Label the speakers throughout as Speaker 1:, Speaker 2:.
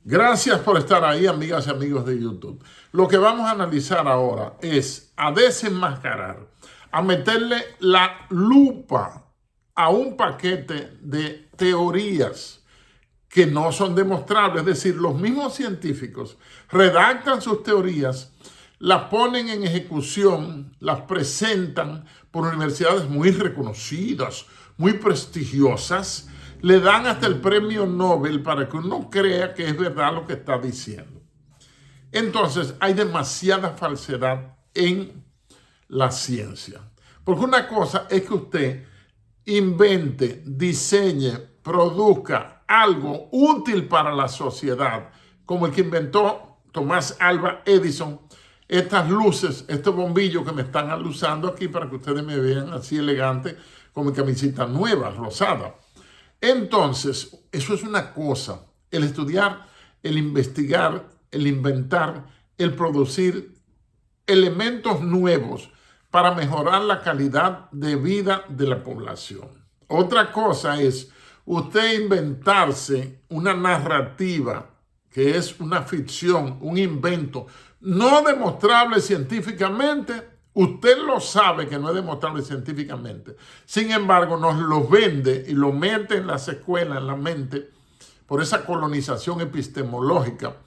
Speaker 1: Gracias por estar ahí, amigas y amigos de YouTube. Lo que vamos a analizar ahora es a desenmascarar, a meterle la lupa a un paquete de teorías que no son demostrables. Es decir, los mismos científicos redactan sus teorías, las ponen en ejecución, las presentan por universidades muy reconocidas, muy prestigiosas, le dan hasta el premio Nobel para que uno crea que es verdad lo que está diciendo. Entonces, hay demasiada falsedad en la ciencia. Porque una cosa es que usted invente, diseñe, produzca algo útil para la sociedad, como el que inventó Thomas Alva Edison, estas luces, estos bombillos que me están alusando aquí para que ustedes me vean así elegante, con mi camisita nueva, rosada. Entonces, eso es una cosa, el estudiar, el investigar, el inventar, el producir elementos nuevos para mejorar la calidad de vida de la población. Otra cosa es usted inventarse una narrativa que es una ficción, un invento no demostrable científicamente. Usted lo sabe que no es demostrable científicamente. Sin embargo, nos lo vende y lo mete en las escuelas, en la mente, por esa colonización epistemológica.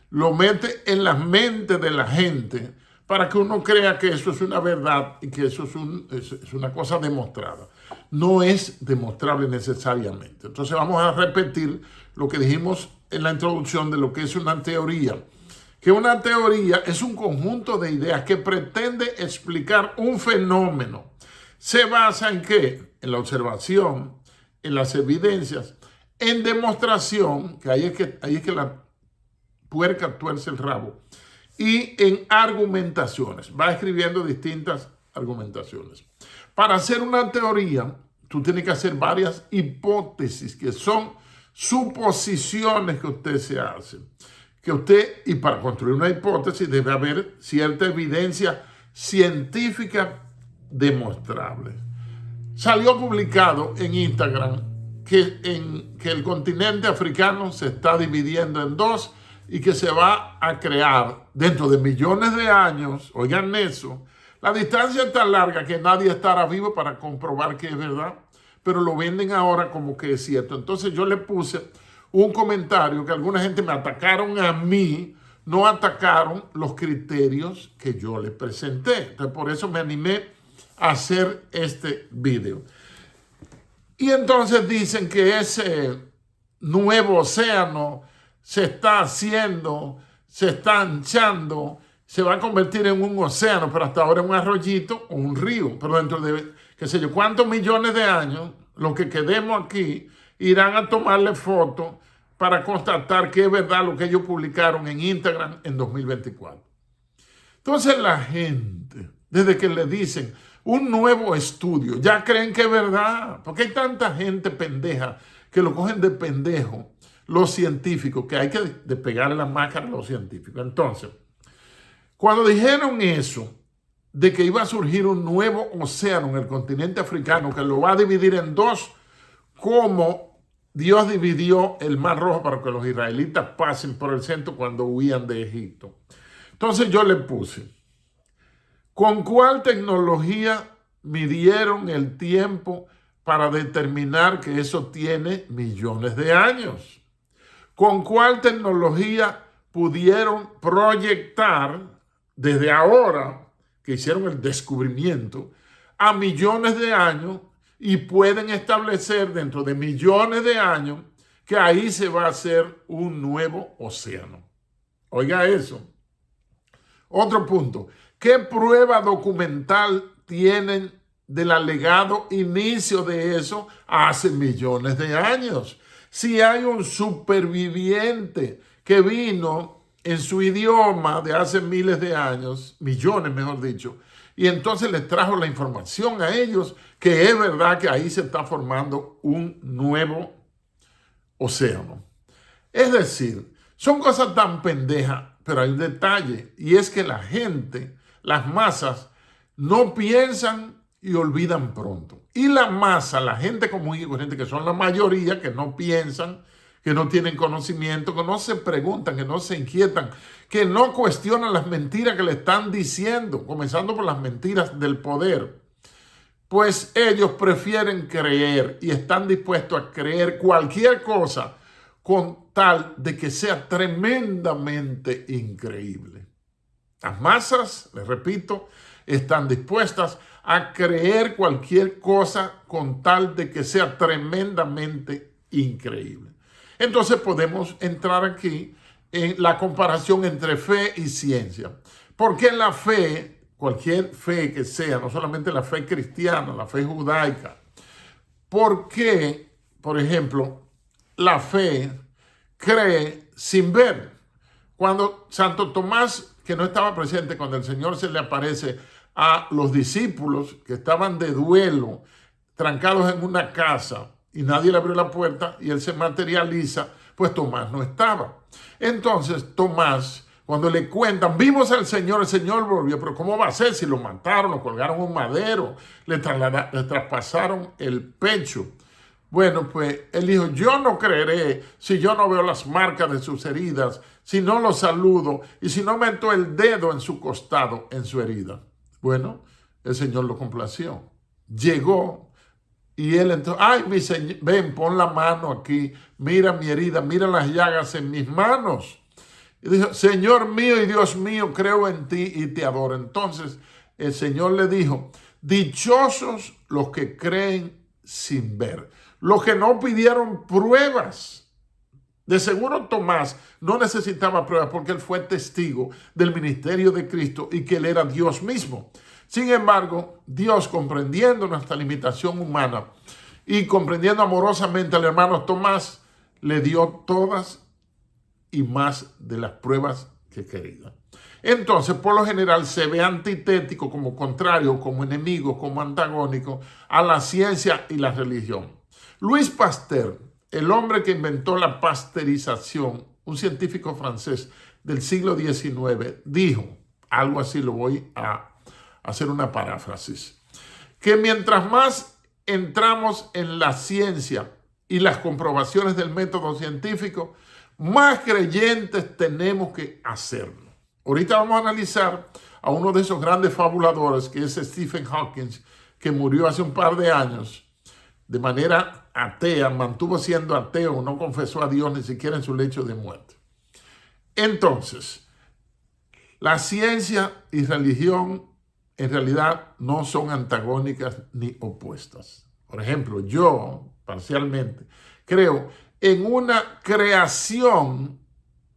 Speaker 1: Lo mete en las mentes de la gente para que uno crea que eso es una verdad y que eso es una cosa demostrada. No es demostrable necesariamente. Entonces vamos a repetir lo que dijimos en la introducción de lo que es una teoría. Que una teoría es un conjunto de ideas que pretende explicar un fenómeno. ¿Se basa en qué? En la observación, en las evidencias, en demostración, que ahí es que la puerca tuerce el rabo, y en argumentaciones. Va escribiendo distintas argumentaciones. Para hacer una teoría, tú tienes que hacer varias hipótesis, que son suposiciones que usted se hace. Y para construir una hipótesis debe haber cierta evidencia científica demostrable. Salió publicado en Instagram que el continente africano se está dividiendo en dos y que se va a crear dentro de millones de años, oigan eso, la distancia es tan larga que nadie estará vivo para comprobar que es verdad, pero lo venden ahora como que es cierto. Entonces yo le puse un comentario que alguna gente me atacaron a mí, no atacaron los criterios que yo les presenté. Entonces por eso me animé a hacer este video. Y entonces dicen que ese nuevo océano se está haciendo, se está anchando, se va a convertir en un océano, pero hasta ahora en un arroyito o un río. Pero dentro de, qué sé yo, cuántos millones de años, los que quedemos aquí, irán a tomarle fotos para constatar que es verdad lo que ellos publicaron en Instagram en 2024. Entonces la gente, desde que le dicen un nuevo estudio, ya creen que es verdad. Porque hay tanta gente pendeja que lo cogen de pendejo los científicos, que hay que despegarle la máscara a los científicos. Entonces, cuando dijeron eso, de que iba a surgir un nuevo océano en el continente africano, que lo va a dividir en dos, como Dios dividió el Mar Rojo para que los israelitas pasen por el centro cuando huían de Egipto. Entonces yo le puse, ¿con cuál tecnología midieron el tiempo para determinar que eso tiene millones de años? ¿Con cuál tecnología pudieron proyectar desde ahora que hicieron el descubrimiento a millones de años y pueden establecer dentro de millones de años que ahí se va a hacer un nuevo océano? Oiga eso. Otro punto. ¿Qué prueba documental tienen del alegado inicio de eso hace millones de años? Si hay un superviviente que vino en su idioma de hace miles de años, millones mejor dicho, y entonces les trajo la información a ellos que es verdad que ahí se está formando un nuevo océano. Es decir, son cosas tan pendejas, pero hay un detalle, y es que la gente, las masas, no piensan y olvidan pronto. Y la masa, la gente común y corriente, que son la mayoría, que no piensan, que no tienen conocimiento, que no se preguntan, que no se inquietan, que no cuestionan las mentiras que le están diciendo, comenzando por las mentiras del poder. Pues ellos prefieren creer y están dispuestos a creer cualquier cosa con tal de que sea tremendamente increíble. Las masas, les repito, están dispuestas a creer cualquier cosa con tal de que sea tremendamente increíble. Entonces podemos entrar aquí en la comparación entre fe y ciencia. Porque la fe, cualquier fe que sea, no solamente la fe cristiana, la fe judaica, ¿por qué, por ejemplo, la fe cree sin ver? Cuando Santo Tomás, que no estaba presente cuando el Señor se le aparece a los discípulos que estaban de duelo, trancados en una casa, y nadie le abrió la puerta y él se materializa, pues Tomás no estaba. Entonces Tomás, cuando le cuentan, vimos al Señor, el Señor volvió, pero ¿cómo va a ser si lo mataron, lo colgaron en un madero, le traspasaron el pecho? Bueno, pues él dijo, yo no creeré si yo no veo las marcas de sus heridas, si no lo saludo y si no meto el dedo en su costado, en su herida. Bueno, el Señor lo complació. Llegó y él entró, ay, mi Señor, ven, pon la mano aquí, mira mi herida, mira las llagas en mis manos. Y dijo, Señor mío y Dios mío, creo en ti y te adoro. Entonces el Señor le dijo, dichosos los que creen sin ver, los que no pidieron pruebas. De seguro Tomás no necesitaba pruebas porque él fue testigo del ministerio de Cristo y que él era Dios mismo. Sin embargo, Dios, comprendiendo nuestra limitación humana y comprendiendo amorosamente al hermano Tomás, le dio todas y más de las pruebas que quería. Entonces, por lo general, se ve antitético, como contrario, como enemigo, como antagónico a la ciencia y la religión. Louis Pasteur, el hombre que inventó la pasteurización, un científico francés del siglo XIX, dijo, algo así, lo voy a hacer una paráfrasis, que mientras más entramos en la ciencia y las comprobaciones del método científico, más creyentes tenemos que hacerlo. Ahorita vamos a analizar a uno de esos grandes fabuladores, que es Stephen Hawking, que murió hace un par de años de manera atea, mantuvo siendo ateo, no confesó a Dios ni siquiera en su lecho de muerte. Entonces, la ciencia y religión en realidad no son antagónicas ni opuestas. Por ejemplo, yo, parcialmente, creo en una creación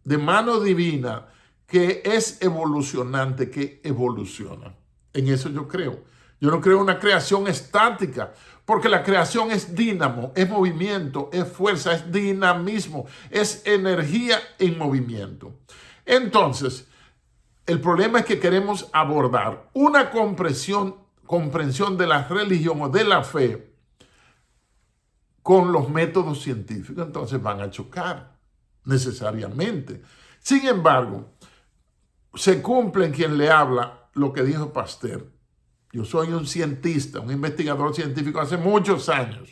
Speaker 1: de mano divina que es evolucionante, que evoluciona. En eso yo creo. Yo no creo en una creación estática, porque la creación es dínamo, es movimiento, es fuerza, es dinamismo, es energía en movimiento. Entonces, el problema es que queremos abordar una comprensión de la religión o de la fe con los métodos científicos. Entonces van a chocar necesariamente. Sin embargo, se cumple en quien le habla lo que dijo Pasteur. Yo soy un cientista, un investigador científico hace muchos años.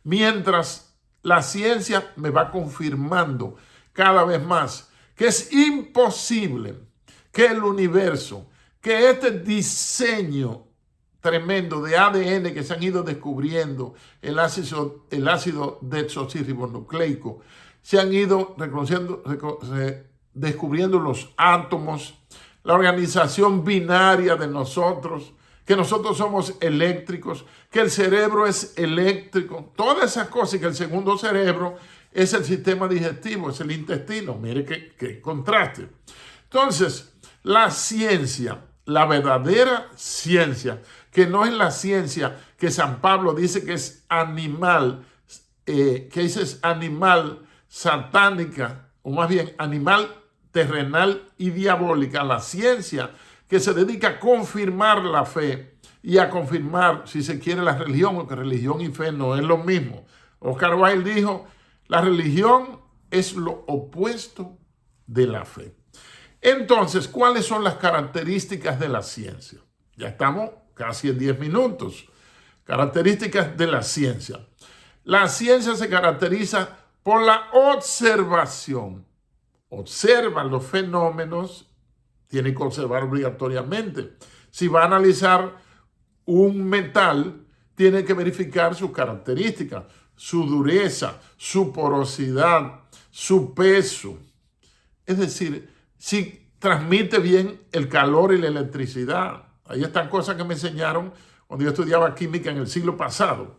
Speaker 1: Mientras la ciencia me va confirmando cada vez más que es imposible que el universo, que este diseño tremendo de ADN que se han ido descubriendo, el ácido desoxirribonucleico, se han ido descubriendo los átomos, la organización binaria de nosotros, que nosotros somos eléctricos, que el cerebro es eléctrico, todas esas cosas, y que el segundo cerebro es el sistema digestivo, es el intestino. Mire qué contraste. Entonces, la ciencia, la verdadera ciencia, que no es la ciencia que San Pablo dice que es animal, satánica, o más bien animal terrenal y diabólica, la ciencia que se dedica a confirmar la fe y a confirmar, si se quiere, la religión, porque religión y fe no es lo mismo. Oscar Wilde dijo, la religión es lo opuesto de la fe. Entonces, ¿cuáles son las características de la ciencia? Ya estamos casi en 10 minutos. Características de la ciencia. La ciencia se caracteriza por la observación. Observa los fenómenos, tiene que observar obligatoriamente. Si va a analizar un metal, tiene que verificar sus características, su dureza, su porosidad, su peso. Es decir, si transmite bien el calor y la electricidad. Ahí están cosas que me enseñaron cuando yo estudiaba química en el siglo pasado.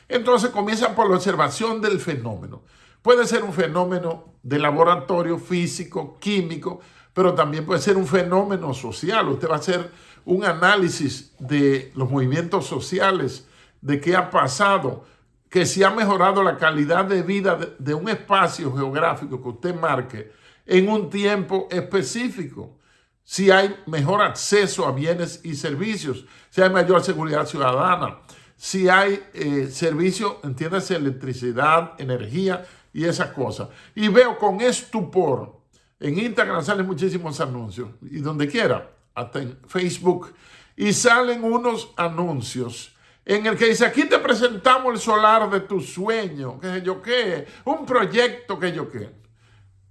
Speaker 1: Entonces comienza por la observación del fenómeno. Puede ser un fenómeno de laboratorio, físico, químico, pero también puede ser un fenómeno social. Usted va a hacer un análisis de los movimientos sociales, de qué ha pasado, que si ha mejorado la calidad de vida de un espacio geográfico que usted marque en un tiempo específico, si hay mejor acceso a bienes y servicios, si hay mayor seguridad ciudadana, si hay servicio, entiéndase, electricidad, energía y esas cosas. Y veo con estupor, en Instagram salen muchísimos anuncios, y donde quiera, hasta en Facebook, y salen unos anuncios en el que dice, aquí te presentamos el solar de tu sueño, qué sé yo qué, un proyecto que yo qué.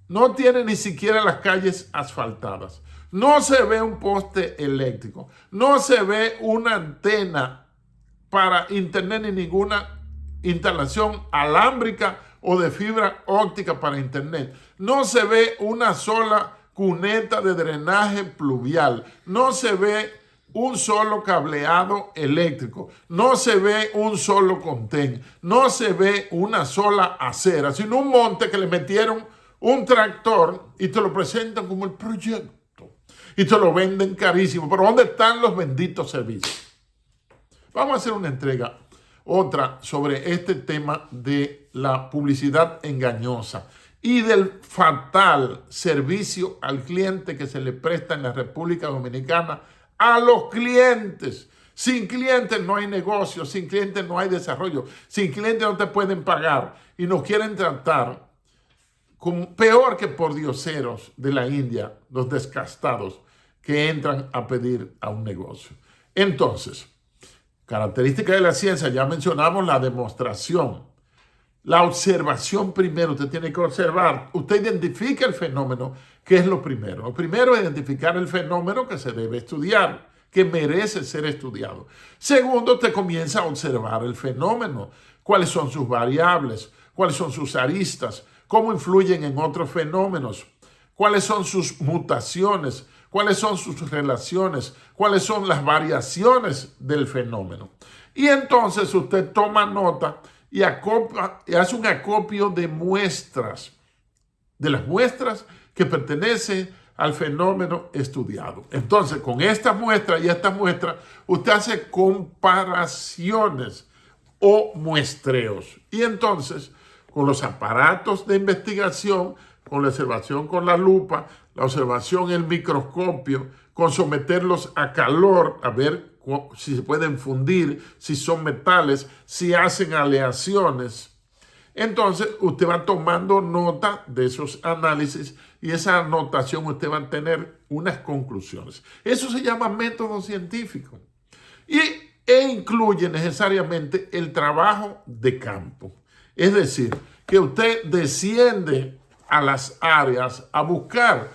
Speaker 1: No tiene ni siquiera las calles asfaltadas. No se ve un poste eléctrico. No se ve una antena para internet ni ninguna instalación alámbrica o de fibra óptica para internet. No se ve una sola cuneta de drenaje pluvial. No se ve un solo cableado eléctrico. No se ve un solo contén. No se ve una sola acera, sino un monte que le metieron un tractor y te lo presentan como el proyecto y te lo venden carísimo. Pero ¿dónde están los benditos servicios? Vamos a hacer una entrega, otra, sobre este tema de la publicidad engañosa y del fatal servicio al cliente que se le presta en la República Dominicana a los clientes. Sin clientes no hay negocio, sin clientes no hay desarrollo, sin clientes no te pueden pagar y nos quieren tratar como peor que por dioseros de la India, los descastados que entran a pedir a un negocio. Entonces, característica de la ciencia, ya mencionamos la demostración. La observación primero, usted tiene que observar. Usted identifica el fenómeno, que es lo primero. Lo primero es identificar el fenómeno que se debe estudiar, que merece ser estudiado. Segundo, usted comienza a observar el fenómeno. ¿Cuáles son sus variables? ¿Cuáles son sus aristas? ¿Cómo influyen en otros fenómenos? ¿Cuáles son sus mutaciones? ¿Cuáles son sus relaciones? ¿Cuáles son las variaciones del fenómeno? Y entonces usted toma nota y hace un acopio de muestras, de las muestras que pertenecen al fenómeno estudiado. Entonces, con estas muestras y estas muestras, usted hace comparaciones o muestreos. Y entonces, con los aparatos de investigación, con la observación con la lupa, la observación en el microscopio, con someterlos a calor, a ver si se pueden fundir, si son metales, si hacen aleaciones. Entonces, usted va tomando nota de esos análisis y esa anotación usted va a tener unas conclusiones. Eso se llama método científico e incluye necesariamente el trabajo de campo. Es decir, que usted desciende a las áreas a buscar.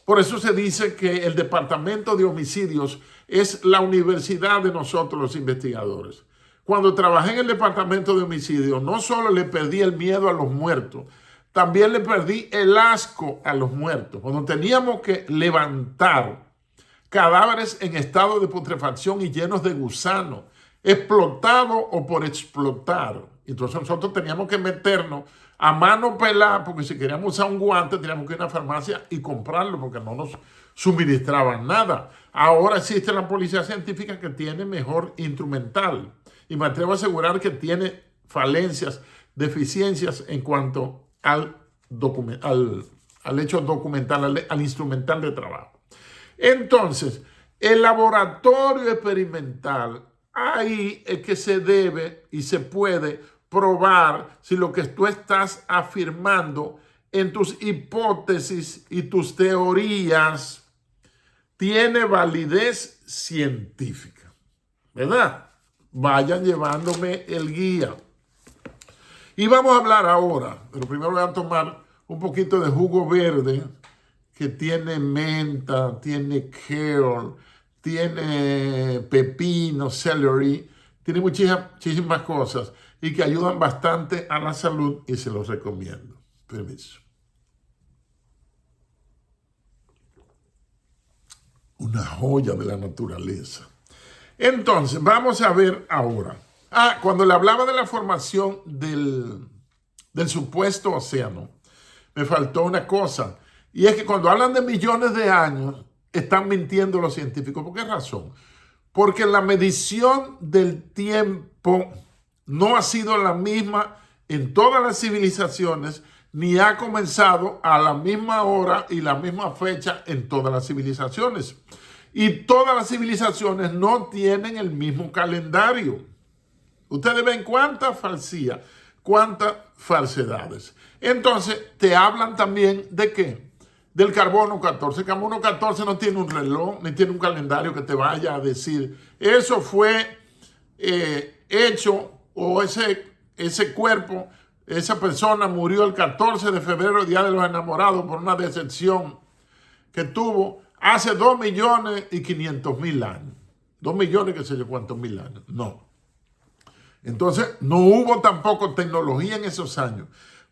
Speaker 1: Por eso se dice que el Departamento de Homicidios es la universidad de nosotros los investigadores. Cuando trabajé en el Departamento de Homicidios, no solo le perdí el miedo a los muertos, también le perdí el asco a los muertos. Cuando teníamos que levantar cadáveres en estado de putrefacción y llenos de gusanos, explotado o por explotar. Entonces nosotros teníamos que meternos a mano pelada, porque si queríamos usar un guante teníamos que ir a una farmacia y comprarlo, porque no nos suministraban nada. Ahora existe la policía científica que tiene mejor instrumental y me atrevo a asegurar que tiene falencias, deficiencias en cuanto al hecho documental, al instrumental de trabajo. Entonces, el laboratorio experimental, ahí es que se debe y se puede probar si lo que tú estás afirmando en tus hipótesis y tus teorías tiene validez científica, ¿verdad? Vayan llevándome el guía. Y vamos a hablar ahora, pero primero voy a tomar un poquito de jugo verde que tiene menta, tiene kale, tiene pepino, celery, tiene muchísimas cosas y que ayudan bastante a la salud y se los recomiendo. Permiso. Una joya de la naturaleza. Entonces, vamos a ver ahora. Cuando le hablaba de la formación del supuesto océano, me faltó una cosa. Y es que cuando hablan de millones de años, están mintiendo los científicos. ¿Por qué razón? Porque la medición del tiempo no ha sido la misma en todas las civilizaciones, ni ha comenzado a la misma hora y la misma fecha en todas las civilizaciones. Y todas las civilizaciones no tienen el mismo calendario. Ustedes ven cuánta falsía, cuántas falsedades. Entonces, te hablan también de ¿qué? Del carbono 14. El carbono 14 no tiene un reloj, ni tiene un calendario que te vaya a decir. Eso fue hecho, o ese cuerpo, esa persona murió el 14 de febrero, Día de los Enamorados, por una decepción que tuvo hace 2.500.000 años. 2 millones, qué sé yo cuántos mil años. No. Entonces, no hubo tampoco tecnología en esos años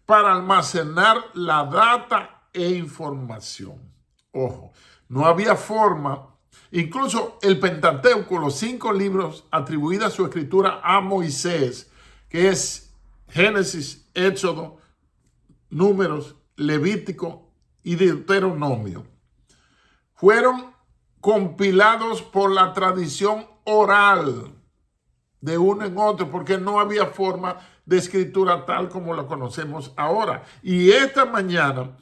Speaker 1: para almacenar la data e información. Ojo, no había forma. Incluso el Pentateuco, los 5 libros atribuidos a su escritura a Moisés, que es Génesis, Éxodo, Números, Levítico y Deuteronomio, fueron compilados por la tradición oral de uno en otro, porque no había forma de escritura tal como la conocemos ahora. Y esta mañana,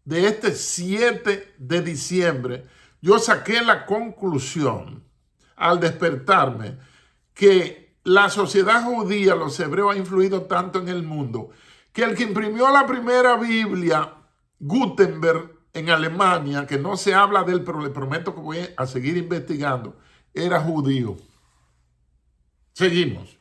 Speaker 1: de este 7 de diciembre, yo saqué la conclusión, al despertarme, que la sociedad judía, los hebreos, ha influido tanto en el mundo, que el que imprimió la primera Biblia, Gutenberg, en Alemania, que no se habla de él, pero le prometo que voy a seguir investigando, era judío. Seguimos.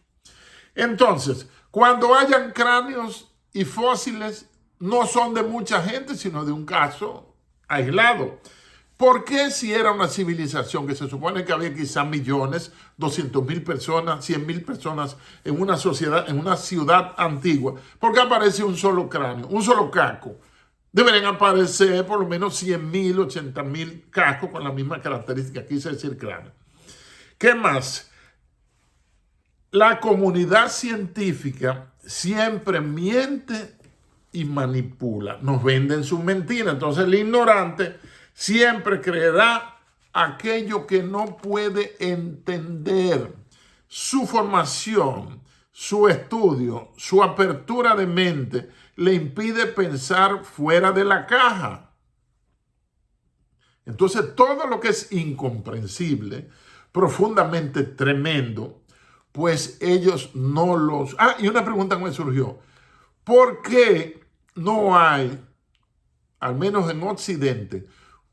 Speaker 1: Entonces, cuando hayan cráneos y fósiles, no son de mucha gente, sino de un caso aislado. ¿Por qué si era una civilización que se supone que había quizás millones, 200.000 personas, 100.000 personas en una sociedad, en una ciudad antigua? ¿Por qué aparece un solo cráneo, un solo casco? Deberían aparecer por lo menos 100.000, 80.000 cascos con la misma característica. Quise decir cráneo. ¿Qué más? La comunidad científica siempre miente y manipula. Nos venden sus mentiras. Entonces el ignorante siempre creerá aquello que no puede entender. Su formación, su estudio, su apertura de mente le impide pensar fuera de la caja. Entonces todo lo que es incomprensible, profundamente tremendo, pues ellos no los... y una pregunta que me surgió. ¿Por qué no hay, al menos en Occidente,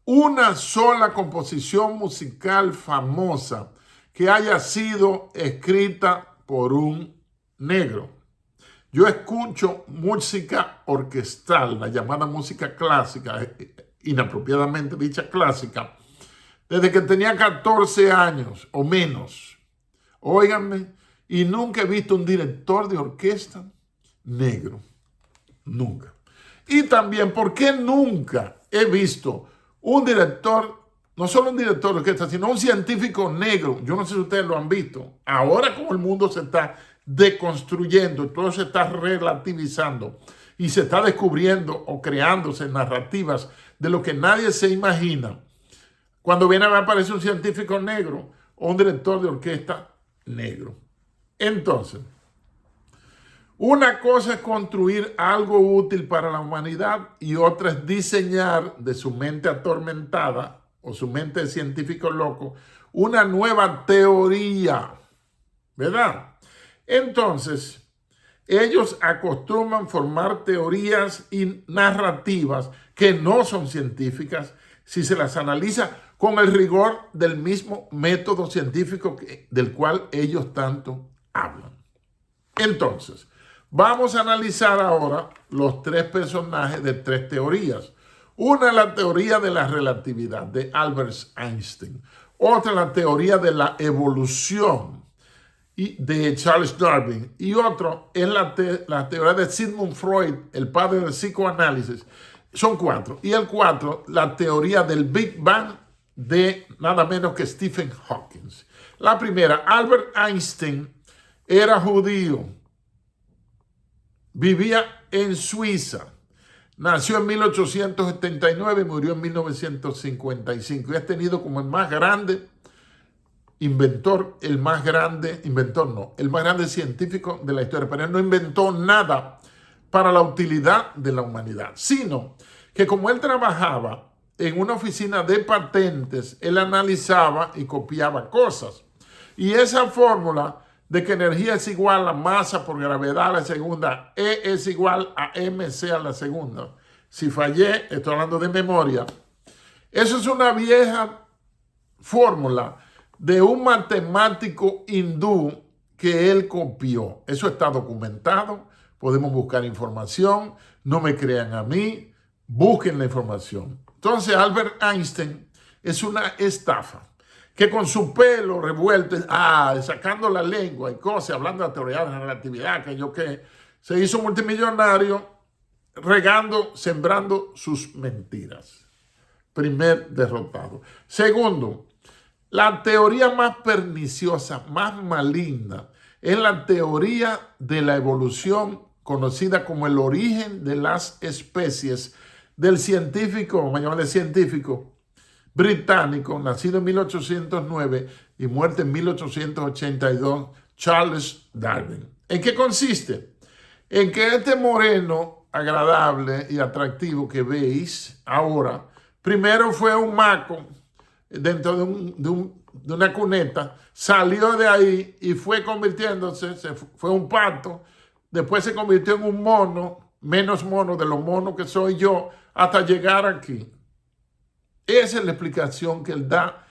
Speaker 1: una sola composición musical famosa que haya sido escrita por un negro? Yo escucho música orquestal, la llamada música clásica, inapropiadamente dicha clásica, desde que tenía 14 años o menos. Óiganme, y nunca he visto un director de orquesta negro. Nunca. Y también, ¿por qué nunca he visto un director, no solo un director de orquesta, sino un científico negro? Yo no sé si ustedes lo han visto. Ahora como el mundo se está deconstruyendo, todo se está relativizando y se está descubriendo o creándose narrativas de lo que nadie se imagina. Cuando viene a ver, aparece un científico negro o un director de orquesta negro. Entonces, una cosa es construir algo útil para la humanidad y otra es diseñar de su mente atormentada o su mente de científico loco una nueva teoría, ¿verdad? Entonces, ellos acostumbran formar teorías y narrativas que no son científicas si se las analiza con el rigor del mismo método científico del cual ellos tanto hablan. Entonces, Vamos a analizar ahora los tres personajes de tres teorías. Una es la teoría de la relatividad de Albert Einstein. Otra es la teoría de la evolución de Charles Darwin. Y otro es la teoría de Sigmund Freud, el padre del psicoanálisis. Son cuatro. Y el cuatro, la teoría del Big Bang de nada menos que Stephen Hawking. La primera, Albert Einstein era judío, vivía en Suiza, nació en 1879 y murió en 1955. Y ha tenido como el más grande inventor, el más grande científico de la historia. Pero él no inventó nada para la utilidad de la humanidad, sino que como él trabajaba en una oficina de patentes, él analizaba y copiaba cosas. Y esa fórmula de que energía es igual a masa por gravedad a la segunda, E es igual a mc a la segunda. Si fallé, estoy hablando de memoria. Eso es una vieja fórmula de un matemático hindú que él copió. Eso está documentado. Podemos buscar información. No me crean a mí. Busquen la información. Entonces, Albert Einstein es una estafa que con su pelo revuelto, sacando la lengua y cosas, hablando de la teoría de la relatividad, se hizo multimillonario regando, sembrando sus mentiras. Primer derrotado. Segundo, la teoría más perniciosa, más maligna, es la teoría de la evolución, conocida como el origen de las especies, del científico, vamos a llamarle científico, británico, nacido en 1809 y muerto en 1882, Charles Darwin. ¿En qué consiste? En que este moreno agradable y atractivo que veis ahora, primero fue un maco dentro de una cuneta, salió de ahí y fue convirtiéndose, fue un pato, después se convirtió en un mono, menos mono de los monos que soy yo, hasta llegar aquí. Esa es la explicación que él da.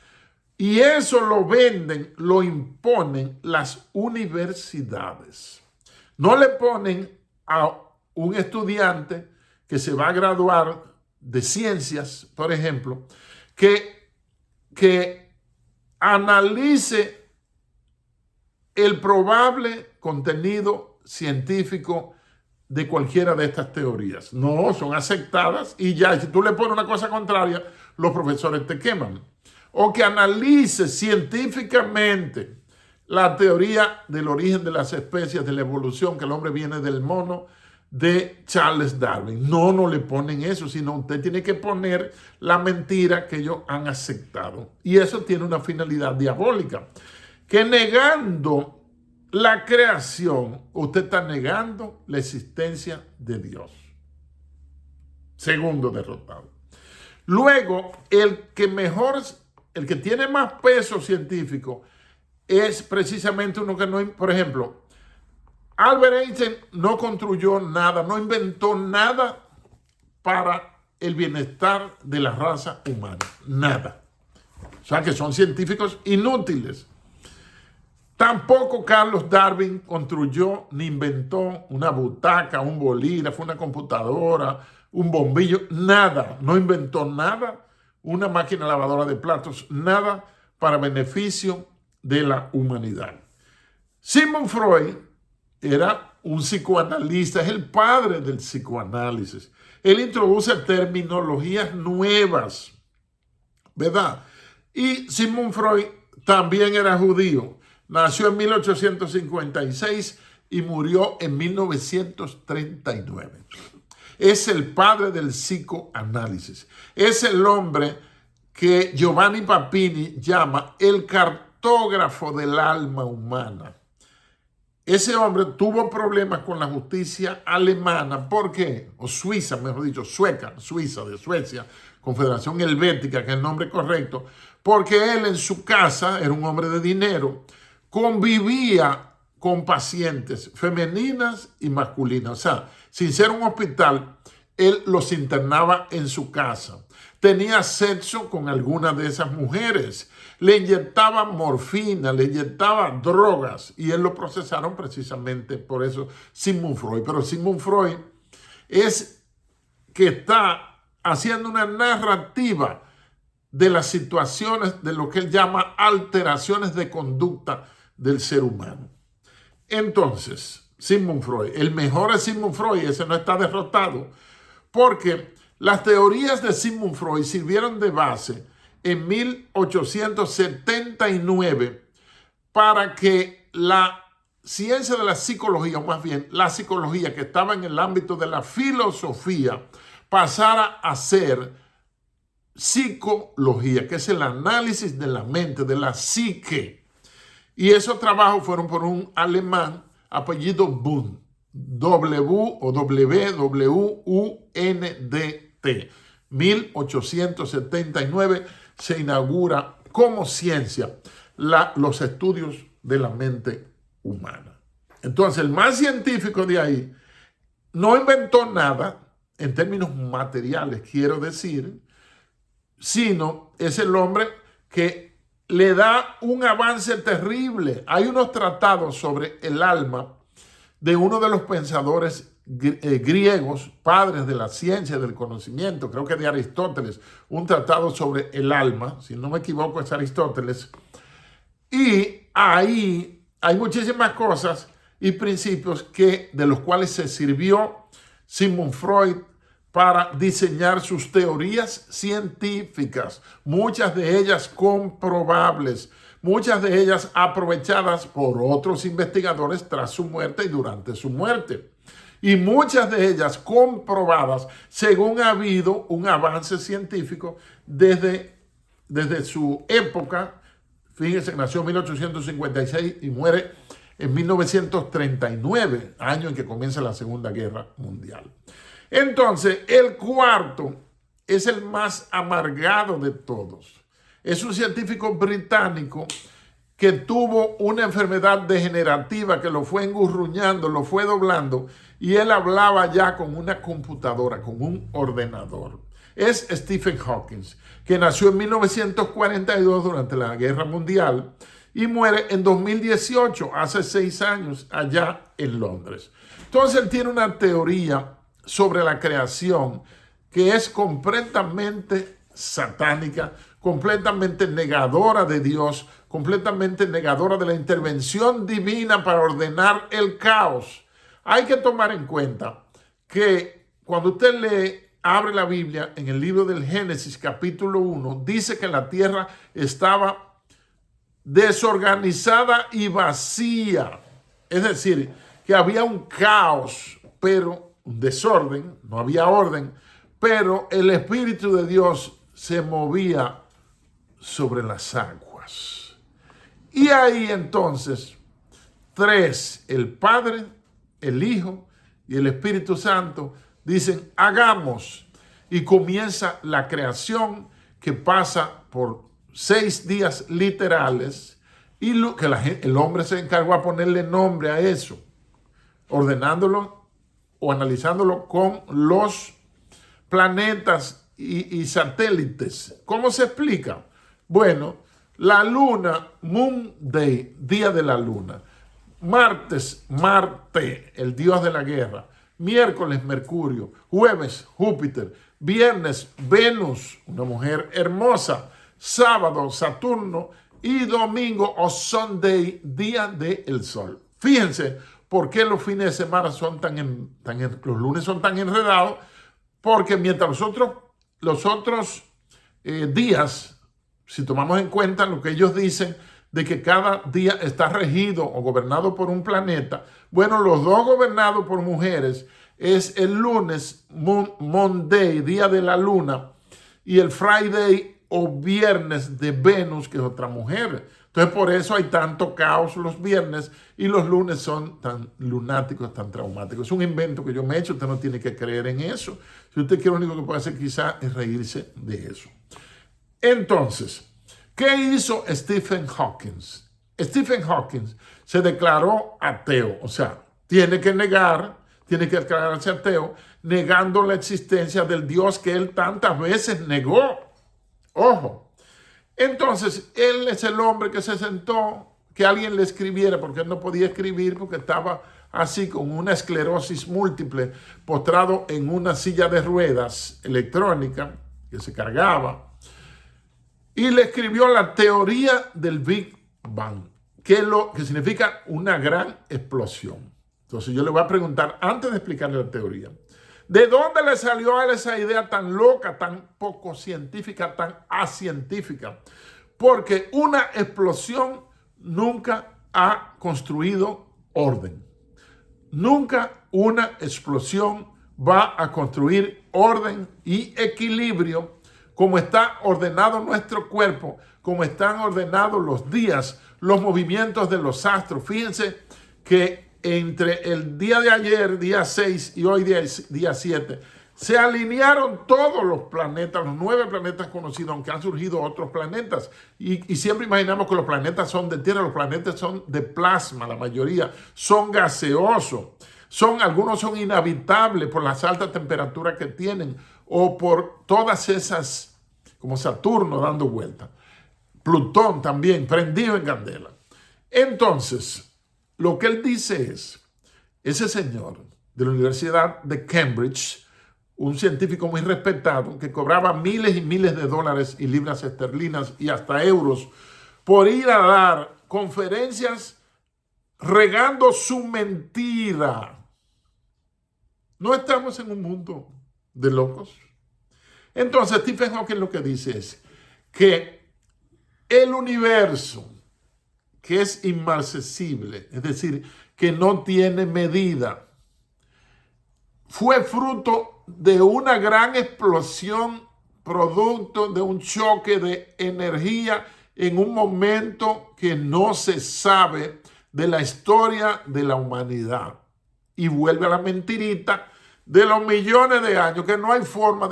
Speaker 1: Y eso lo venden, lo imponen las universidades. No le ponen a un estudiante que se va a graduar de ciencias, por ejemplo, que analice el probable contenido científico de cualquiera de estas teorías. No, son aceptadas y ya, si tú le pones una cosa contraria, los profesores te queman. O que analice científicamente la teoría del origen de las especies, de la evolución, que el hombre viene del mono, de Charles Darwin. No le ponen eso, sino usted tiene que poner la mentira que ellos han aceptado. Y eso tiene una finalidad diabólica, que negando la creación, usted está negando la existencia de Dios. Segundo derrotado. Luego, el que tiene más peso científico es precisamente uno que no, por ejemplo, Albert Einstein no construyó nada, no inventó nada para el bienestar de la raza humana. Nada. O sea que son científicos inútiles. Tampoco Charles Darwin construyó ni inventó una butaca, un bolígrafo, una computadora, un bombillo, nada. No inventó nada, una máquina lavadora de platos, nada para beneficio de la humanidad. Sigmund Freud era un psicoanalista, es el padre del psicoanálisis. Él introduce terminologías nuevas, ¿verdad? Y Sigmund Freud también era judío. Nació en 1856 y murió en 1939. Es el padre del psicoanálisis. Es el hombre que Giovanni Papini llama el cartógrafo del alma humana. Ese hombre tuvo problemas con la justicia alemana. ¿Por qué? O suiza, mejor dicho, Suiza, de Suecia, Confederación Helvética, que es el nombre correcto. Porque él en su casa era un hombre de dinero, convivía con pacientes femeninas y masculinas. O sea, sin ser un hospital, él los internaba en su casa. Tenía sexo con algunas de esas mujeres. Le inyectaba morfina, le inyectaba drogas y él lo procesaron precisamente por eso Sigmund Freud. Pero Sigmund Freud es que está haciendo una narrativa de las situaciones de lo que él llama alteraciones de conducta del ser humano. Entonces, Sigmund Freud, el mejor es Sigmund Freud, ese no está derrotado, porque las teorías de Sigmund Freud sirvieron de base en 1879 para que la ciencia de la psicología, o más bien la psicología que estaba en el ámbito de la filosofía, pasara a ser psicología, que es el análisis de la mente, de la psique. Y esos trabajos fueron por un alemán apellido Wundt, W-W-U-N-D-T. 1879 se inaugura como ciencia los estudios de la mente humana. Entonces, el más científico de ahí no inventó nada en términos materiales, quiero decir, sino es el hombre que le da un avance terrible. Hay unos tratados sobre el alma de uno de los pensadores griegos, padres de la ciencia, del conocimiento, creo que de Aristóteles, un tratado sobre el alma, si no me equivoco es Aristóteles, y ahí hay muchísimas cosas y principios de los cuales se sirvió Sigmund Freud para diseñar sus teorías científicas, muchas de ellas comprobables, muchas de ellas aprovechadas por otros investigadores tras su muerte y durante su muerte. Y muchas de ellas comprobadas según ha habido un avance científico desde su época. Fíjense, nació en 1856 y muere en 1939, año en que comienza la Segunda Guerra Mundial. Entonces, el cuarto es el más amargado de todos. Es un científico británico que tuvo una enfermedad degenerativa que lo fue engurruñando, lo fue doblando, y él hablaba ya con una computadora, con un ordenador. Es Stephen Hawking, que nació en 1942 durante la Guerra Mundial y muere en 2018, hace 6 años, allá en Londres. Entonces él tiene una teoría sobre la creación que es completamente satánica, completamente negadora de Dios, completamente negadora de la intervención divina para ordenar el caos. Hay que tomar en cuenta que cuando usted abre la Biblia en el libro del Génesis capítulo 1, dice que la tierra estaba desorganizada y vacía. Es decir, que había un caos, pero un desorden, no había orden, pero el Espíritu de Dios se movía sobre las aguas. Y ahí entonces, 3, el Padre, el Hijo y el Espíritu Santo, dicen, hagamos. Y comienza la creación que pasa por 6 días literales y el hombre se encargó a ponerle nombre a eso, ordenándolo o analizándolo con los planetas y satélites. ¿Cómo se explica? Bueno, la luna, Moon Day, día de la luna. Martes, Marte, el dios de la guerra. Miércoles, Mercurio. Jueves, Júpiter. Viernes, Venus, una mujer hermosa. Sábado, Saturno. Y domingo, o Sunday, día del sol. Fíjense por qué los fines de semana son los lunes son tan enredados. Porque mientras los otros días, si tomamos en cuenta lo que ellos dicen de que cada día está regido o gobernado por un planeta, bueno, los dos gobernados por mujeres es el lunes, Monday, día de la luna, y el Friday o viernes de Venus, que es otra mujer. Entonces, por eso hay tanto caos los viernes y los lunes son tan lunáticos, tan traumáticos. Es un invento que yo me he hecho, usted no tiene que creer en eso. Si usted quiere, lo único que puede hacer quizás es reírse de eso. Entonces, ¿qué hizo Stephen Hawking? Stephen Hawking se declaró ateo, o sea, tiene que negar, tiene que declararse ateo, negando la existencia del Dios que él tantas veces negó. Ojo. Entonces, él es el hombre que se sentó, que alguien le escribiera, porque él no podía escribir, porque estaba así con una esclerosis múltiple, postrado en una silla de ruedas electrónica que se cargaba, y le escribió la teoría del Big Bang, que significa una gran explosión. Entonces yo le voy a preguntar, antes de explicarle la teoría, ¿de dónde le salió a él esa idea tan loca, tan poco científica, tan acientífica? Porque una explosión nunca ha construido orden. Nunca una explosión va a construir orden y equilibrio como está ordenado nuestro cuerpo, como están ordenados los días, los movimientos de los astros. Fíjense que entre el día de ayer, día 6, y hoy, día 7, se alinearon todos los planetas, los 9 planetas conocidos, aunque han surgido otros planetas. Y siempre imaginamos que los planetas son de tierra, los planetas son de plasma, la mayoría son gaseosos. Algunos son inhabitables por las altas temperaturas que tienen o por todas esas, como Saturno dando vueltas. Plutón también, prendido en candela. Entonces, lo que él dice es, ese señor de la Universidad de Cambridge, un científico muy respetado, que cobraba miles y miles de dólares y libras esterlinas y hasta euros por ir a dar conferencias regando su mentira. No estamos en un mundo de locos. Entonces, Stephen Hawking lo que dice es que el universo, que es inmarcesible, es decir, que no tiene medida, fue fruto de una gran explosión, producto de un choque de energía en un momento que no se sabe de la historia de la humanidad. Y vuelve a la mentirita de los millones de años, que no hay forma.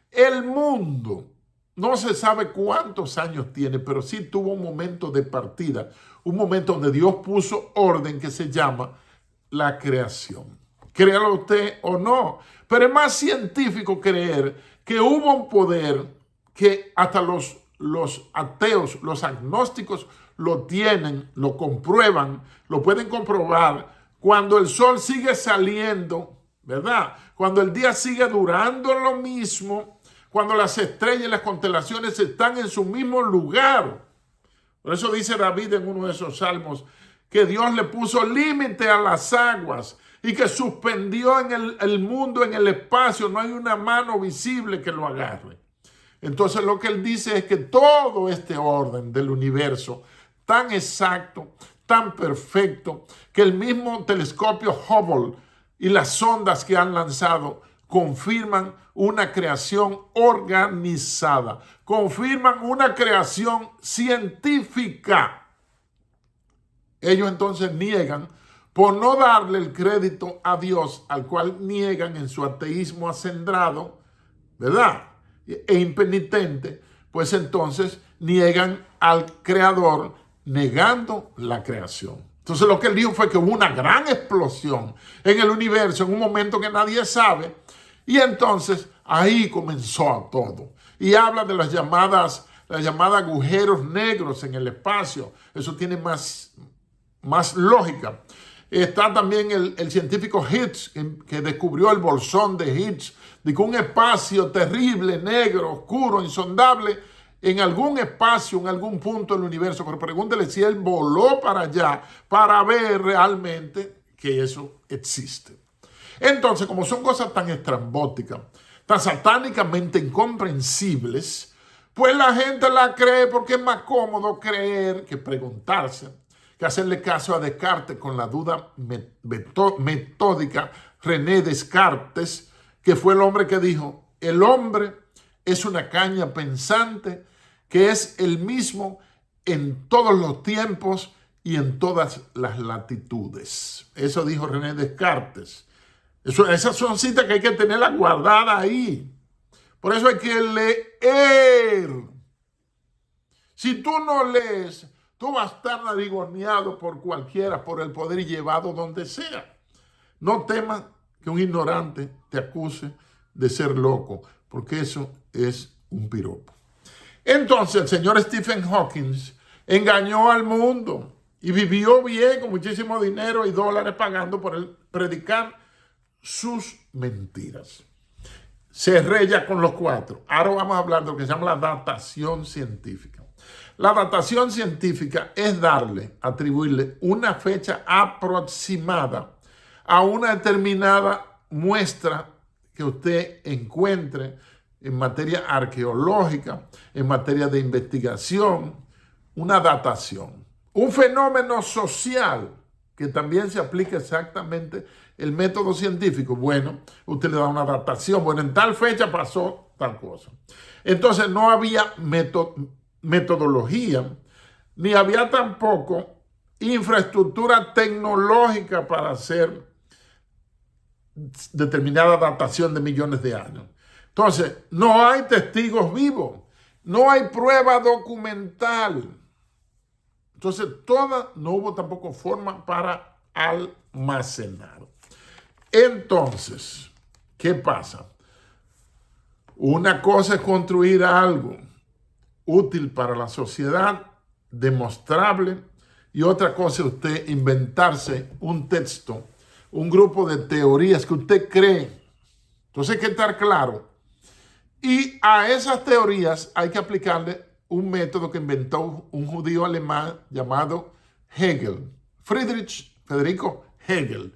Speaker 1: El mundo no se sabe cuántos años tiene, pero sí tuvo un momento de partida, un momento donde Dios puso orden que se llama la creación. Créalo usted o no, pero es más científico creer que hubo un poder que hasta los ateos, los agnósticos lo tienen, lo comprueban, lo pueden comprobar cuando el sol sigue saliendo, ¿verdad? Cuando el día sigue durando lo mismo, cuando las estrellas y las constelaciones están en su mismo lugar. Por eso dice David en uno de esos salmos que Dios le puso límite a las aguas y que suspendió en el mundo, en el espacio. No hay una mano visible que lo agarre. Entonces lo que él dice es que todo este orden del universo tan exacto, tan perfecto, que el mismo telescopio Hubble y las sondas que han lanzado confirman una creación organizada, confirman una creación científica. Ellos entonces niegan, por no darle el crédito a Dios, al cual niegan en su ateísmo acendrado, ¿verdad? E impenitente, pues entonces niegan al Creador, negando la creación. Entonces lo que él dijo fue que hubo una gran explosión en el universo en un momento que nadie sabe, y entonces ahí comenzó todo. Y habla de las llamadas agujeros negros en el espacio. Eso tiene más lógica. Está también el científico Higgs, que descubrió el bolsón de Higgs, de que un espacio terrible, negro, oscuro, insondable, en algún espacio, en algún punto del universo. Pero pregúntele si él voló para allá para ver realmente que eso existe. Entonces, como son cosas tan estrambóticas, tan satánicamente incomprensibles, pues la gente la cree porque es más cómodo creer que preguntarse, que hacerle caso a Descartes con la duda metódica. René Descartes, que fue el hombre que dijo, el hombre es una caña pensante que es el mismo en todos los tiempos y en todas las latitudes. Eso dijo René Descartes. Esas son citas que hay que tenerlas guardadas ahí. Por eso hay que leer. Si tú no lees, Tú vas a estar narigoneado por cualquiera, por el poder y llevado donde sea. No temas que un ignorante te acuse de ser loco, porque eso es un piropo. Entonces el señor Stephen Hawking engañó al mundo y vivió bien con muchísimo dinero y dólares pagando por él predicar sus mentiras. Cerré ya con los 4. Ahora vamos a hablar de lo que se llama la datación científica. La datación científica es atribuirle una fecha aproximada a una determinada muestra que usted encuentre en materia arqueológica, en materia de investigación, una datación. Un fenómeno social que también se aplica exactamente el método científico. Bueno, usted le da una datación. Bueno, en tal fecha pasó tal cosa. Entonces no había metodología, ni había tampoco infraestructura tecnológica para hacer determinada datación de millones de años. Entonces, no hay testigos vivos, no hay prueba documental. Entonces, no hubo tampoco forma para almacenar. Entonces, ¿qué pasa? Una cosa es construir algo útil para la sociedad, demostrable, y otra cosa es usted inventarse un texto, un grupo de teorías que usted cree. Entonces hay que estar claro. Y a esas teorías hay que aplicarle un método que inventó un judío alemán llamado Hegel. Federico Hegel,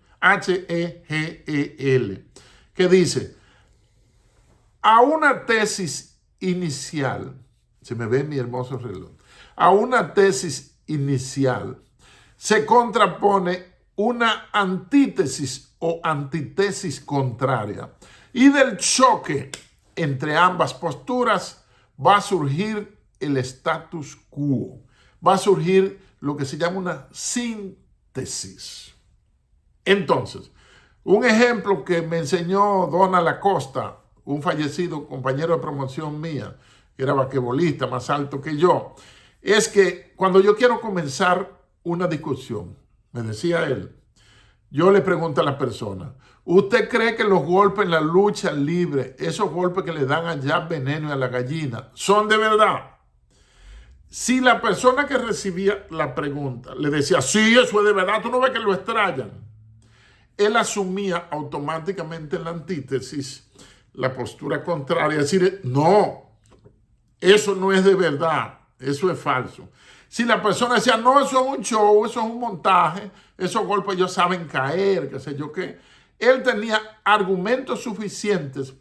Speaker 1: Hegel, que dice, a una tesis inicial, se me ve mi hermoso reloj, a una tesis inicial se contrapone una antítesis o antitesis contraria, y del choque entre ambas posturas va a surgir el status quo, va a surgir lo que se llama una síntesis. Entonces, un ejemplo que me enseñó Donald Acosta, un fallecido compañero de promoción mía, que era basquetbolista más alto que yo, es que cuando yo quiero comenzar una discusión, me decía él, yo le pregunto a la persona, ¿usted cree que los golpes en la lucha libre, esos golpes que le dan a Jack Veneno y a la gallina, son de verdad? Si la persona que recibía la pregunta le decía, sí, eso es de verdad, tú no ves que lo extrañan, él asumía automáticamente en la antítesis la postura contraria, es decir, no, eso no es de verdad, eso es falso. Si la persona decía, no, eso es un show, eso es un montaje, esos golpes ellos saben caer, qué sé yo qué, él tenía argumentos suficientes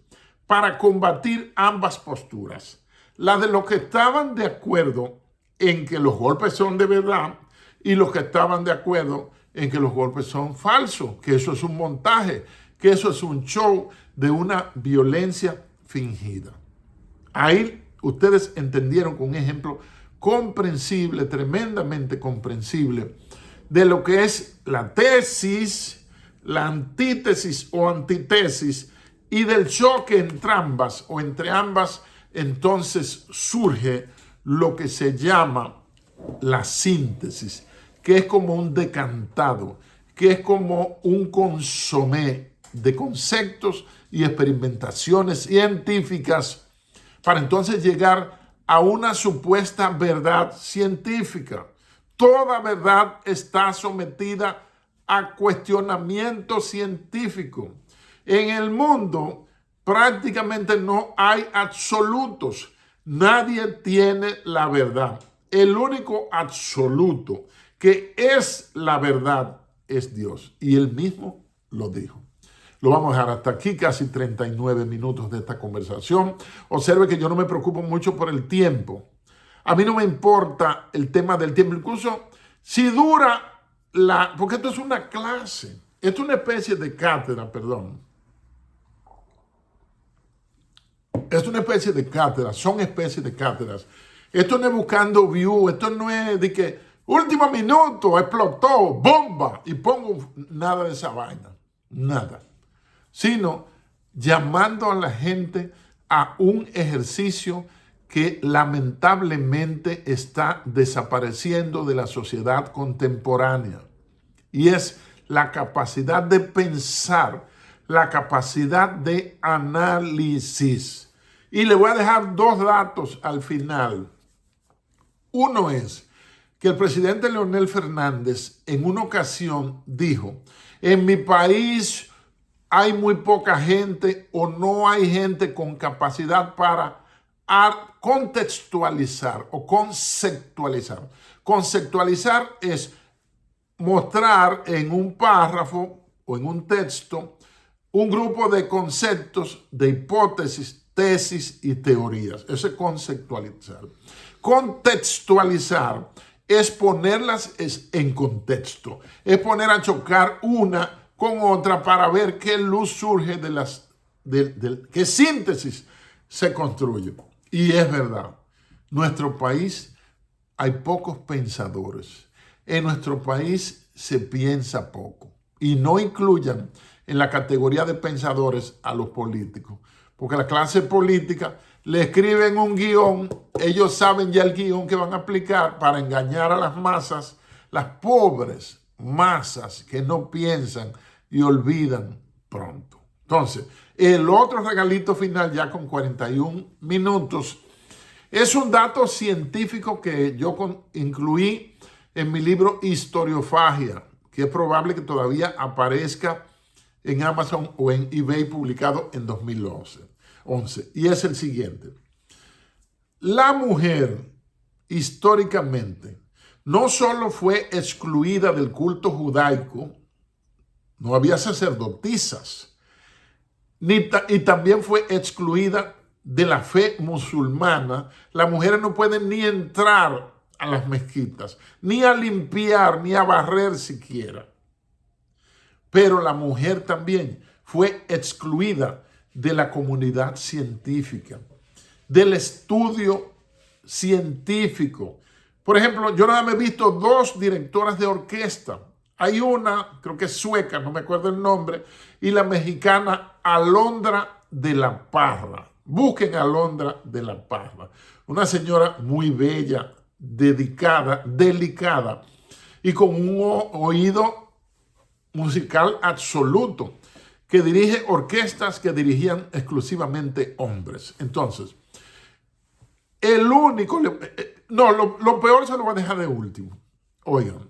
Speaker 1: para combatir ambas posturas. La de los que estaban de acuerdo en que los golpes son de verdad y los que estaban de acuerdo en que los golpes son falsos, que eso es un montaje, que eso es un show de una violencia fingida. Ahí ustedes entendieron con un ejemplo comprensible, tremendamente comprensible, de lo que es la tesis, la antítesis o antitesis, y del choque entre ambas o entre ambas, entonces surge lo que se llama la síntesis, que es como un decantado, que es como un consomé de conceptos y experimentaciones científicas para entonces llegar a una supuesta verdad científica. Toda verdad está sometida a cuestionamiento científico. En el mundo prácticamente no hay absolutos. Nadie tiene la verdad. El único absoluto que es la verdad es Dios. Y él mismo lo dijo. Lo vamos a dejar hasta aquí, casi 39 minutos de esta conversación. Observe que yo no me preocupo mucho por el tiempo. A mí no me importa el tema del tiempo. Incluso si dura porque esto es una clase. Esto es una especie de cátedra, perdón. Es una especie de cátedra, son especies de cátedras. Esto no es buscando view, esto no es de que último minuto, explotó, bomba, y pongo nada de esa vaina, nada. Sino llamando a la gente a un ejercicio que lamentablemente está desapareciendo de la sociedad contemporánea. Y es la capacidad de pensar, la capacidad de análisis. Y le voy a dejar dos datos al final. Uno es que el presidente Leonel Fernández en una ocasión dijo: en mi país hay muy poca gente o no hay gente con capacidad para contextualizar o conceptualizar. Conceptualizar es mostrar en un párrafo o en un texto un grupo de conceptos, de hipótesis, tesis y teorías. Eso es conceptualizar. Contextualizar es ponerlas en contexto, es poner a chocar una con otra para ver qué luz surge qué síntesis se construye. Y es verdad, nuestro país hay pocos pensadores. En nuestro país se piensa poco. Y no incluyan en la categoría de pensadores a los políticos, porque la clase política le escriben un guión, ellos saben ya el guión que van a aplicar para engañar a las masas, las pobres masas que no piensan y olvidan pronto. Entonces, el otro regalito final, ya con 41 minutos, es un dato científico que yo incluí en mi libro Historiofagia, que es probable que todavía aparezca en Amazon o en eBay, publicado en 2011. Y es el siguiente: la mujer históricamente no solo fue excluida del culto judaico, no había sacerdotisas, y también fue excluida de la fe musulmana. Las mujeres no pueden ni entrar a las mezquitas, ni a limpiar, ni a barrer siquiera. Pero la mujer también fue excluida de la comunidad científica, del estudio científico. Por ejemplo, yo nada más he visto 2 directoras de orquesta. Hay una, creo que es sueca, no me acuerdo el nombre, y la mexicana Alondra de la Parra. Busquen a Alondra de la Parra. Una señora muy bella, dedicada, delicada y con un oído musical absoluto, que dirige orquestas que dirigían exclusivamente hombres. Entonces, lo peor se lo voy a dejar de último. Oigan,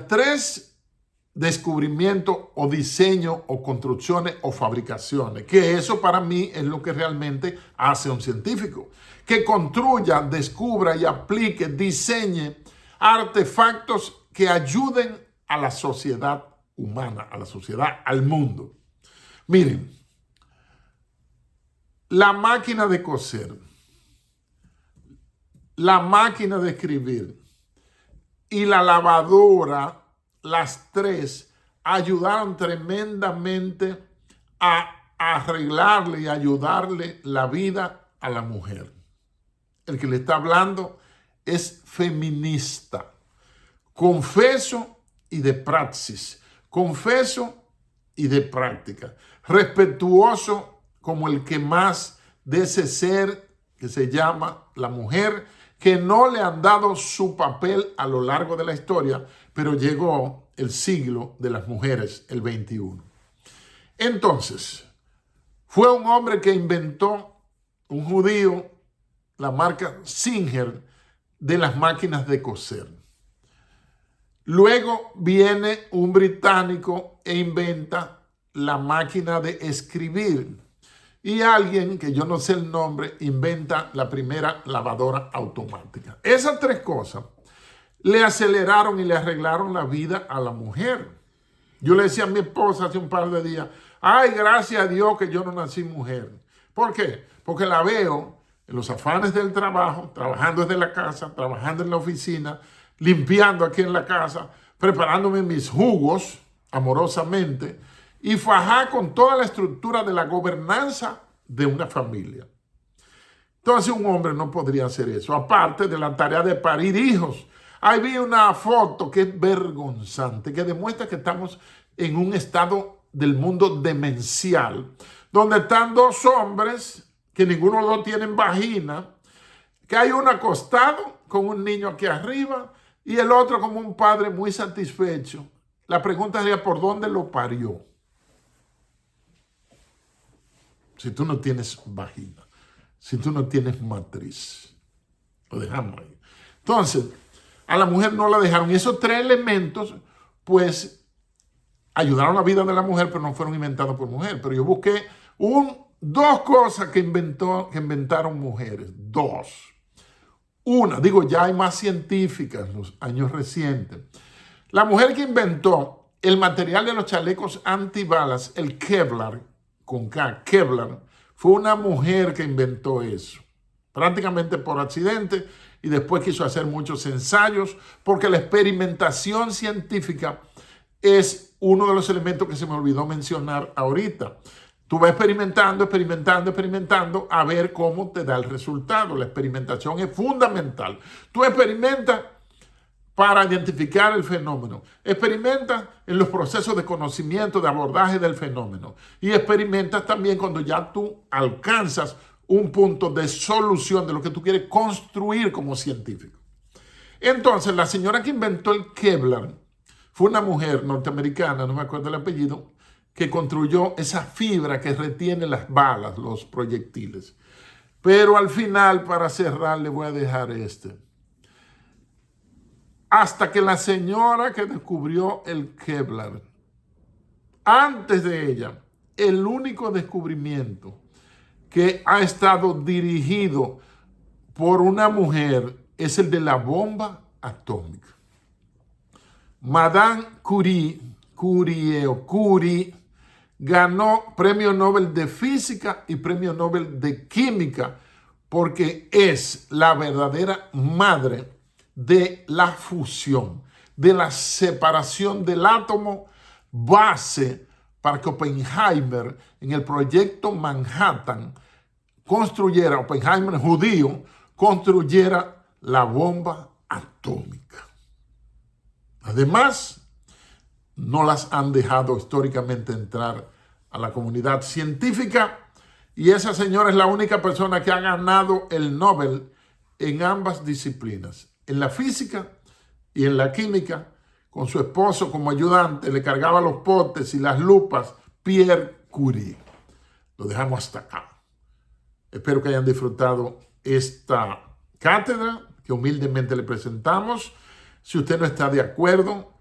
Speaker 1: 3 descubrimientos o diseños o construcciones o fabricaciones, que eso para mí es lo que realmente hace un científico, que construya, descubra y aplique, diseñe artefactos que ayuden a la sociedad humana, a la sociedad, al mundo. Miren, la máquina de coser, la máquina de escribir y la lavadora, las 3 ayudaron tremendamente a arreglarle y ayudarle la vida a la mujer. El que le está hablando es feminista, confeso y de praxis, confeso y de práctica, respetuoso como el que más de ese ser que se llama la mujer, que no le han dado su papel a lo largo de la historia, pero llegó el siglo de las mujeres, el 21. Entonces, fue un hombre que inventó, un judío, la marca Singer de las máquinas de coser. Luego viene un británico e inventa la máquina de escribir. Y alguien, que yo no sé el nombre, inventa la primera lavadora automática. Esas 3 cosas le aceleraron y le arreglaron la vida a la mujer. Yo le decía a mi esposa hace un par de días: ay, gracias a Dios que yo no nací mujer. ¿Por qué? Porque la veo en los afanes del trabajo, trabajando desde la casa, trabajando en la oficina, limpiando aquí en la casa, preparándome mis jugos amorosamente, y fajar con toda la estructura de la gobernanza de una familia. Entonces un hombre no podría hacer eso, aparte de la tarea de parir hijos. Ahí vi una foto que es vergonzante, que demuestra que estamos en un estado del mundo demencial, donde están 2 hombres que ninguno de los dos tienen vagina, que hay uno acostado con un niño aquí arriba y el otro como un padre muy satisfecho. La pregunta sería, ¿por dónde lo parió? Si tú no tienes vagina, si tú no tienes matriz. Lo dejamos ahí. Entonces, a la mujer no la dejaron. Y esos tres elementos, pues, ayudaron a la vida de la mujer, pero no fueron inventados por mujer. Pero yo busqué dos cosas que inventaron mujeres. Dos. Una, digo, ya hay más científicas en los años recientes. La mujer que inventó el material de los chalecos antibalas, el Kevlar, con K, Kevlar, fue una mujer que inventó eso. Prácticamente por accidente, y después quiso hacer muchos ensayos, porque la experimentación científica es uno de los elementos que se me olvidó mencionar ahorita. Tú vas experimentando, a ver cómo te da el resultado. La experimentación es fundamental. Tú experimentas para identificar el fenómeno. Experimentas en los procesos de conocimiento, de abordaje del fenómeno. Y experimentas también cuando ya tú alcanzas un punto de solución de lo que tú quieres construir como científico. Entonces, la señora que inventó el Kevlar fue una mujer norteamericana, no me acuerdo el apellido, que construyó esa fibra que retiene las balas, los proyectiles. Pero al final, para cerrar, le voy a dejar hasta que la señora que descubrió el Kevlar, antes de ella, el único descubrimiento que ha estado dirigido por una mujer es el de la bomba atómica. Madame Curie ganó premio Nobel de Física y premio Nobel de Química porque es la verdadera madre de la fusión, de la separación del átomo, base para que Oppenheimer en el proyecto Manhattan construyera, Oppenheimer judío, construyera la bomba atómica. Además, no las han dejado históricamente entrar a la comunidad científica y esa señora es la única persona que ha ganado el Nobel en ambas disciplinas, en la física y en la química. Con su esposo como ayudante le cargaba los potes y las lupas, Pierre Curie. Lo dejamos hasta acá. Espero que hayan disfrutado esta cátedra que humildemente le presentamos. Si usted no está de acuerdo,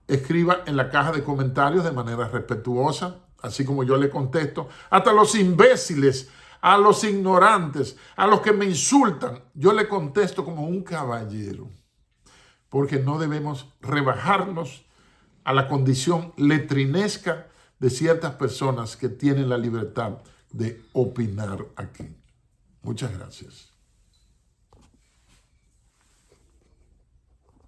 Speaker 1: escriba en la caja de comentarios de manera respetuosa, así como yo le contesto. Hasta los imbéciles, a los ignorantes, a los que me insultan, yo le contesto como un caballero. Porque no debemos rebajarnos a la condición letrinesca de ciertas personas que tienen la libertad de opinar aquí. Muchas gracias.